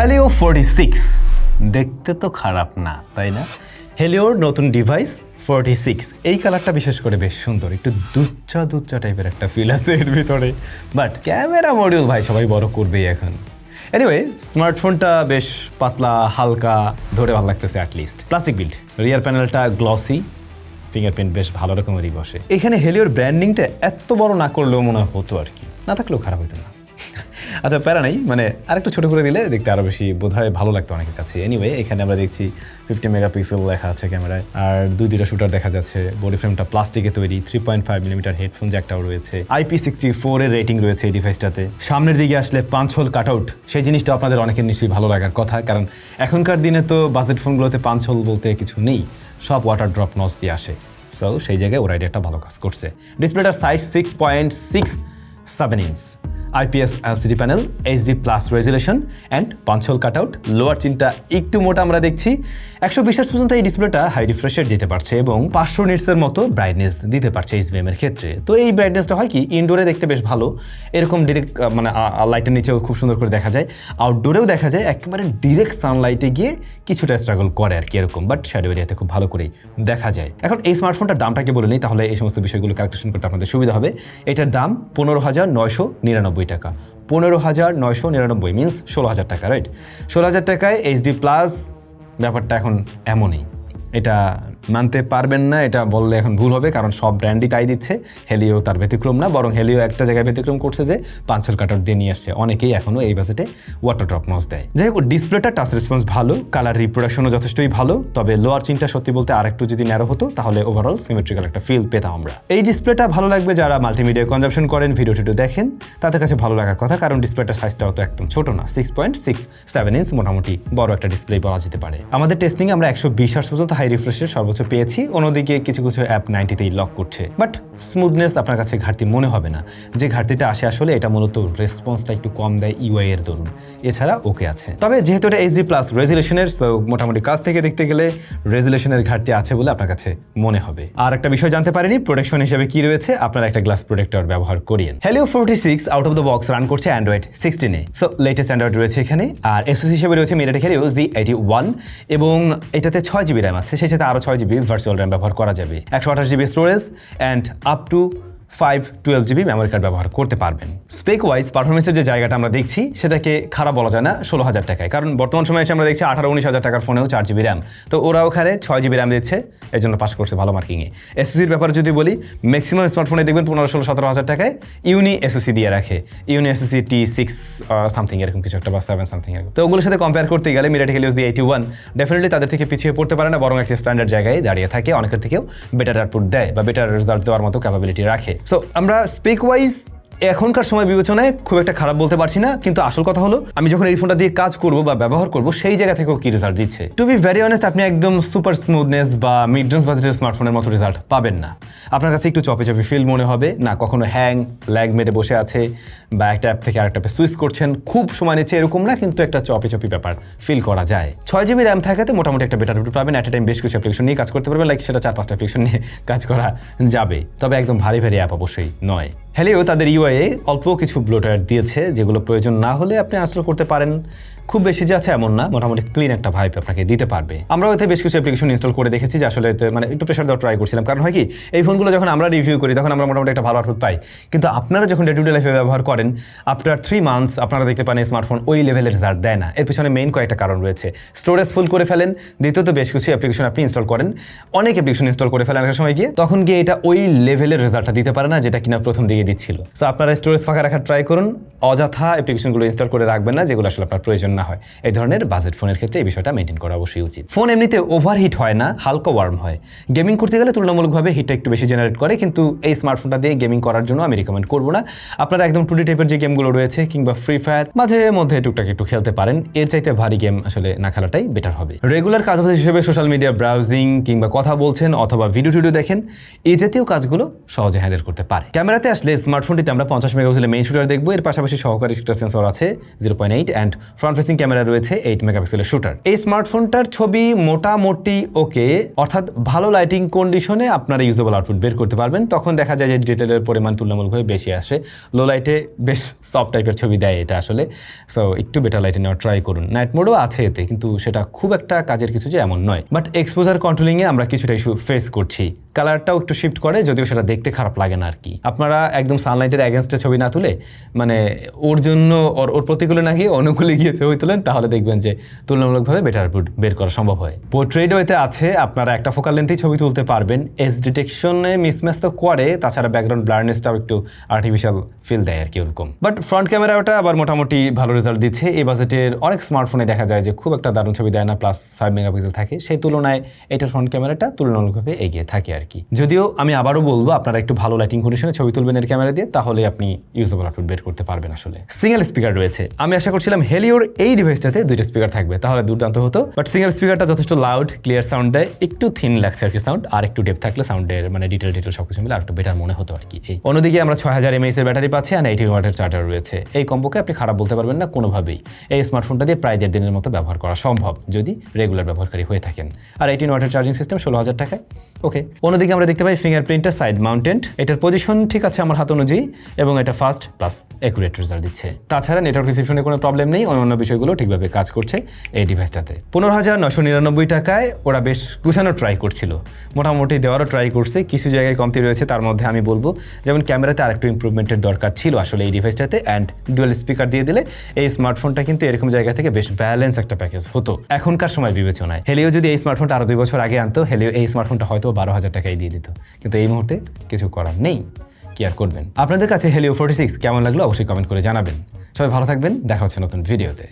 Helio 46 দেখতে তো খারাপ না, তাই না? হেলিওর নতুন ডিভাইস 46 এই কালারটা বিশেষ করে বেশ সুন্দর, একটু দুচ্চা টাইপের একটা ফিল আছে এর ভিতরে। বাট ক্যামেরা মডিউল ভাই সবাই বড় করবেই এখন। এনিওয়ে, স্মার্টফোনটা বেশ পাতলা হালকা, ধরে ভালো লাগতেছে অ্যাটলিস্ট। প্লাস্টিক বিল্ড, রিয়ার প্যানেলটা গ্লসি, ফিঙ্গারপ্রিন্ট বেশ ভালো রকমেরই বসে। এখানে হেলিওর ব্র্যান্ডিংটা এত বড় না করলেও মনে হতো আর কি, না থাকলেও খারাপ হতো না। আচ্ছা, প্যারা নাই, মানে আরেকটু ছোটো করে দিলে দেখতে আরও বেশি বোধহয় ভালো লাগতো অনেকের কাছে। এনিওয়ে, এখানে আমরা দেখছি 50 মেগাপিক্সেল লেখা আছে ক্যামেরায়, আর দুইটা শুটার দেখা যাচ্ছে। বডি ফ্রেমটা প্লাস্টিকে তৈরি, 3.5 মিলিমিটার হেডফোন জ্যাকটাও রয়েছে। IP64 এর রেটিং রয়েছে এই ডিভাইসটাতে। সামনের দিকে আসলে 5 হোল কাট আউট, সেই জিনিসটা আপনাদের অনেকের নিশ্চয়ই ভালো লাগার কথা, কারণ এখনকার দিনে তো বাজেট ফোনগুলোতে 5 হোল বলতে কিছু নেই, সব ওয়াটার ড্রপ নচ দিয়ে আসে। সো সেই জায়গায় ওর আইডিয়াটা ভালো কাজ করছে। ডিসপ্লেটার size 6.67 inch, IPS LCD panel, HD+ resolution and 5 hole cut out. Lower চিনটা একটু মোটা আমরা দেখছি। 120 হার্টজ পর্যন্ত এই ডিসপ্লেটা হাই রিফ্রেশ রেট দিতে পারছে এবং 500 নিটসের মতো ব্রাইটনেস দিতে পারছে HBM এর ক্ষেত্রে। তো এই ব্রাইটনেসটা হয় কি, ইনডোরে দেখতে বেশ ভালো, এরকম ডিরেক্ট মানে লাইটের নিচেও খুব সুন্দর করে দেখা যায়, আউটডোরেও দেখা যায়, একেবারে ডিরেক্ট সানলাইটে গিয়ে কিছুটা স্ট্রাগল করে আর কি এরকম, বাট শ্যাডো এরিয়াতে খুব ভালো করেই দেখা যায়। এখন এই স্মার্টফোনটার দামটাকে বলে নিই, তাহলে এই সমস্ত বিষয়গুলো ক্যালকুলেশন করতে আপনাদের সুবিধা হবে। এটার দাম 15,999 টাকা। 15,999 মিনস 16,000 টাকা, রাইট? 16,000 টাকায় HD+, ব্যাপারটা এখন এমনই। এটা মানতে পারবেন না, এটা বললে এখন ভুল হবে, কারণ সব ব্র্যান্ডই তাই দিচ্ছে। হেলিও তার ব্যতিক্রম না, বরং হেলিও একটা জায়গায় ব্যতিক্রম করছে যে 5 হোল কাট আউট দিয়ে নিয়ে আসছে। অনেকেই এখনও এই বাজেটে ওয়াটার ড্রপ নচ দেয়। যাই হোক, ডিসপ্লেটা টাচ রেসপন্স ভালো, কালার রিপ্রোডাকশনও যথেষ্টই ভালো, তবে লোয়ার চিনটা সত্যি বলতে আরেকটু যদি ন্যারো হতো তাহলে ওভারঅল সিমেট্রিক্যাল একটা ফিল পেতাম আমরা। এই ডিসপ্লেটা ভালো লাগবে যারা মাল্টিমিডিয়া কনজাম্পশন করেন, ভিডিও টিডিও দেখেন, তাদের কাছে ভালো লাগার কথা, কারণ ডিসপ্লেটার সাইজটাও তো একদম ছোট না, 6.67 ইঞ্চ, মোটামুটি বড় একটা ডিসপ্লে বলা যেতে পারে। আমাদের টেস্টিংয়ে আমরা 120 হার্টজ পর্যন্ত হাই রিফ্রেশের সর্বোচ্চ পেয়েছি, অন্যদিকে কিছু অ্যাপ 90তেই লক করছে। বাট স্মুথনেস আপনার কাছে ঘাটতি মনে হবে না। যে ঘাটতিটা আসে আসলে এটা মূলত রেসপন্সটা একটু কম দেয় UI এর দরুন, এছাড়া ওকে আছে। তবে যেহেতু এটা HD+ রেজুলেশনের, সো মোটামুটি কাছ থেকে দেখতে গেলে রেজুলেশনের ঘাটতি আছে বলে আপনার কাছে মনে হবে। আর একটা বিষয় জানতে পারিনি, প্রোটেকশন হিসেবে কি রয়েছে, আপনারা একটা গ্লাস প্রোটেক্টর ব্যবহার করিয়েন। Helio 46 out of the box run করছে অ্যান্ড্রয়েড 16-এ, সো লেটেস্ট অ্যান্ড্রয়েড রয়েছে এখানে। আর SoC হিসেবে রয়েছে MediaTek Helio Z81, এবং এটাতে 6GB র্যাম আছে, সেই সাথে আরও 6GB ভার্চুয়াল র্যাম ব্যবহার করা যাবে, 128GB storage and up to 512GB memory card ব্যবহার করতে পারবেন। স্পেক ওয়াইজ পারফরমেন্সের যে জায়গাটা আমরা দেখছি সেটাকে খারাপ বলা যায় না 16,000 টাকায়, কারণ বর্তমান সময়ে এসে আমরা দেখছি 18-19,000 টাকার ফোনেও 4GB র্যাম, তো ওরা ওখানে 6GB র্যাম দিচ্ছে, এই জন্য পাস করছে ভালো মার্কিংয়ে। SoCর ব্যাপারে যদি বলি, ম্যাক্সিমাম স্মার্টফোনে দেখবেন 15-16-17,000 টাকায় ইউনি SoC দিয়ে রাখে, ইউনি SoC T6 সামথিং এরকম কিছু একটা, বা 7 সামথিং এরকম। তো ওগুলোর সাথে কম্পেয়ার করতে গেলে MediaTek Helio Z81 ডেফিনেটলি তাদের থেকে পিছিয়ে পড়তে পারে না, বরং একটা স্ট্যান্ডার্ড জায়গায় দাঁড়িয়ে থাকে, অনেকের থেকেও বেটার আউটপুট দেয় বা বেটার রেজাল্ট দেওয়ার মতো ক্যাপাবিলিটি রাখে। সো আমরা স্পেক ওয়াইজ এখনকার সময় বিবেচনায় খুব একটা খারাপ বলতে পারছি না, কিন্তু আসল কথা হলো আমি যখন এই ফোনটা দিয়ে কাজ করব বা ব্যবহার করব সেই জায়গা থেকেও কি রেজাল্ট দিচ্ছে। টু বি ভেরি অনেস্ট, আপনি একদম সুপার স্মুথনেস বা মিড রেঞ্জ বাজেটের স্মার্টফোনের মতো রেজাল্ট পাবেন না। আপনার কাছে একটু চপে ফিল মনে হবে, না কখনো হ্যাং ল্যাগ মেরে বসে আছে, বা একটা অ্যাপ থেকে আরেকটা অ্যাপে সুইচ করছেন, খুব সময় নিচ্ছে এরকম না, কিন্তু একটা চপি ব্যাপার ফিল করা যায়। 6GB র্যাম থাকাতে মোটামুটি একটা বেটার আউটপুট পাবেন, অ্যাট এ টাইম বেশ কিছু অ্যাপ্লিকেশন নিয়ে কাজ করতে পারবেন, লাইক সেটা 4-5টা অ্যাপ্লিকেশন নিয়ে কাজ করা যাবে, তবে একদম ভারী অ্যাপ অবশ্যই নয়। হেলিও তাদের UI এ অল্প কিছু ব্লোটওয়্যার দিয়েছে, যেগুলো প্রয়োজন না হলে আপনি ইনস্টল করতে পারেন, খুব বেশি যে আছে এমন না, মোটামুটি ক্লিন একটা ভাইব আপনাকে দিতে পারবে। আমরাও এতে বেশ কিছু অ্যাপ্লিকেশন ইনস্টল করে দেখেছি, যে আসলে মানে একটু প্রেশার দেওয়া ট্রাই করছিলাম, কারণ হয় কি, এই ফোনগুলো যখন আমরা রিভিউ করি তখন আমরা মোটামুটি একটা ভালো আউটপুট পাই, কিন্তু আপনারা যখন ডে টু ডে লাইফে ব্যবহার করেন, আফটার 3 মান্থস আপনারা দেখতে পান স্মার্টফোন ওই লেভেলের রেজাল্ট দেয় না। এর পিছনে মেইন কয়েকটা কারণ রয়েছে। স্টোরেজ ফুল করে ফেলেন, দ্বিতীয়ত বেশ কিছু অ্যাপ্লিকেশন আপনি ইনস্টল করেন, অনেক অ্যাপ্লিকেশন ইনস্টল করে ফেলেন একটা সময় গিয়ে, তখন গিয়ে এটা ওই লেভেলের রেজাল্টটা দিতে পারে না যেটা কিনা প্রথম দিকে দিচ্ছিল। সো আপনারা স্টোরেজ ফাঁকা রাখার ট্রাই করুন, অযথা অ্যাপ্লিকেশনগুলো ইনস্টল করে রাখবেন না যেগুলো আসলে আপনার প্রয়োজন না হয়। এই ধরনের বাজেট ফোনের ক্ষেত্রে এই বিষয়টা মেনটেন করা অবশ্যই উচিত। ফোন এমনিতে ওভারহিট হয় না, হালকা ওয়ার্ম হয়। গেমিং করতে গেলে তুলনামূলকভাবে হিটটা একটু বেশি জেনারেট করে, কিন্তু এই স্মার্টফোনটা দিয়ে গেমিং করার জন্য আমি রিকমেন্ড করবো না। আপনারা একদম 2D টাইপের যে গেমগুলো রয়েছে কিংবা ফ্রি ফায়ার মাঝে মধ্যে টুকটাক একটু খেলতে পারেন, এর চাইতে ভারী গেম আসলে না খেলাটাই বেটার হবে। রেগুলার কাজ হিসেবে সোশ্যাল মিডিয়া ব্রাউজিং কিংবা কথা বলছেন অথবা ভিডিও দেখেন, এই জাতীয় কাজগুলো সহজে হ্যান্ডেল করতে পারে। ক্যামেরাতে আসলে স্মার্টফোনটিতে আমরা 50 মেগাপিক্সেলের মেইন শুটার দেখবো, এর পাশাপাশি সহকারী একটা সেন্সর আছে 0.8 and front facing facing camera রয়েছে 8 মেগাপিক্সেলের শুটার। এই স্মার্টফোনটার ছবি মোটামুটি ওকে, অর্থাৎ ভালো লাইটিং কন্ডিশনে আপনারা ইউজেবল আউটপুট বের করতে পারবেন। তখন দেখা যায় যে ডিটেলের পরিমাণ তুলনামূলকভাবে বেশি আসে। লো লাইটে বেশ সফট টাইপের ছবি দেয় এটা আসলে, সো একটু বেটার লাইটে নেওয়ার ট্রাই করুন। নাইট মোডও আছে এতে, কিন্তু সেটা খুব একটা কাজের কিছু যে এমন নয়। বাট এক্সপোজার কন্ট্রোলিংয়ে আমরা কিছুটা ইস্যু ফেস করছি। কালারটাও একটু শিফট করে, যদিও সেটা দেখতে খারাপ লাগে না আর কি। আপনারা একদম সানলাইটের অ্যাগেনস্টে ছবি না তুলে, মানে ওর জন্য ওর প্রতিকূলে না গিয়ে অনুকূলে গিয়ে ছবি তুলেন, তাহলে দেখবেন যে তুলনামূলকভাবে বেটার আউটপুট বের করা সম্ভব হয়। পোর্ট্রেটও এতে আছে, আপনারা একটা ফোকাল লেন্থেই ছবি তুলতে পারবেন। এজ ডিটেকশনে মিসম্যাচ তো করে, তাছাড়া ব্যাকগ্রাউন্ড ব্লারনেসটাও একটু আর্টিফিশিয়াল ফিল দেয় আর কি ওরকম। বাট ফ্রন্ট ক্যামেরাটা আবার মোটামুটি ভালো রেজাল্ট দিচ্ছে। এই বাজেটের অনেক স্মার্টফোনে দেখা যায় যে খুব একটা দারুণ ছবি দেয় না, প্লাস 5 মেগাপিক্সেল থাকে। সেই তুলনায় এটার ফ্রন্ট ক্যামেরাটা তুলনামূলকভাবে এগিয়ে থাকে আর কি। যদিও আমি আবারও বলবো, আপনারা একটু ভালো লাইটিং কন্ডিশনে ছবি তুলবেন এর ক্যামেরা দিয়ে, তাহলে আপনি ইউজেবল আউটপুট বের করতে পারবেন আসলে। সিঙ্গেল স্পিকার রয়েছে। আমি আশা করছিলাম হেলিওর এই ডিভাইসটাতে 2টা স্পিকার থাকবে, তাহলে দুর্দান্ত হতো। বাট সিঙ্গেল স্পিকারটা যথেষ্ট লাউড ক্লিয়ার সাউন্ড দেয়, একটু থিন লাগছে আর কি সাউন্ড, আর একটু ডেপ থাকলে সাউন্ডের মানে ডিটেল সবকিছু মিলে আর একটু বেটার মনে হতো আর কি। এই অন্যদিকে আমরা 6000 mAh এর ব্যাটারি পাচ্ছি আর 18 ওয়াটের চার্জার রয়েছে। এই কম্বোকে আপনি খারাপ বলতে পারবেন না কোনোভাবেই। এই স্মার্টফোনটা দিয়ে প্রায় 1.5 দিনের মতো ব্যবহার করা সম্ভব যদি রেগুলার ব্যবহারকারী হয়ে থাকেন। আর 18 ওয়াটের চার্জিং সিস্টেম 16000 টাকায় ওকে। অন্যদিকে আমরা দেখতে পাই ফিঙ্গারপ্রিন্টটা সাইড মাউন্টেড, এটার পজিশন ঠিক আছে আমার হাত অনুযায়ী, এবং এটা ফাস্ট প্লাস অ্যাকুরেট রেজাল্ট দিচ্ছে। তাছাড়া নেটওয়ার্ক রিসেপশনে কোনো প্রবলেম নেই, অন্যান্য বিষয়গুলো ঠিকভাবে কাজ করছে এই ডিভাইসটাতে। 15,999 টাকায় ওরা বেশ গুছানো ট্রাই করছিল, মোটামুটি দেওয়ারও ট্রাই করছে। কিছু জায়গায় কমতি রয়েছে, তার মধ্যে আমি বলবো যেমন ক্যামেরাতে আরেকটু ইমপ্রুভমেন্টের দরকার ছিল আসলে এই ডিভাইসটাতে, অ্যান্ড ডুয়াল স্পিকার দিয়ে দিলে এই স্মার্টফোনটা কিন্তু এরকম জায়গা থেকে বেশ ব্যালেন্স একটা প্যাকেজ হতো এখনকার সময় বিবেচনায়। হেলিও যদি এই স্মার্টফোনটা আরও 2 বছর আগে আনতো, হেলিও এই স্মার্টফোনটা হয়তো 12,000 টাকায় দিয়ে দিত, কিন্তু এই মুহূর্তে কিছু করার নেই। কি আর করবেন? আপনাদের কাছে হেলিও 46 কেমন লাগলো অবশ্যই কমেন্ট করে জানাবেন। সবাই ভালো থাকবেন, দেখা হচ্ছে নতুন ভিডিওতে।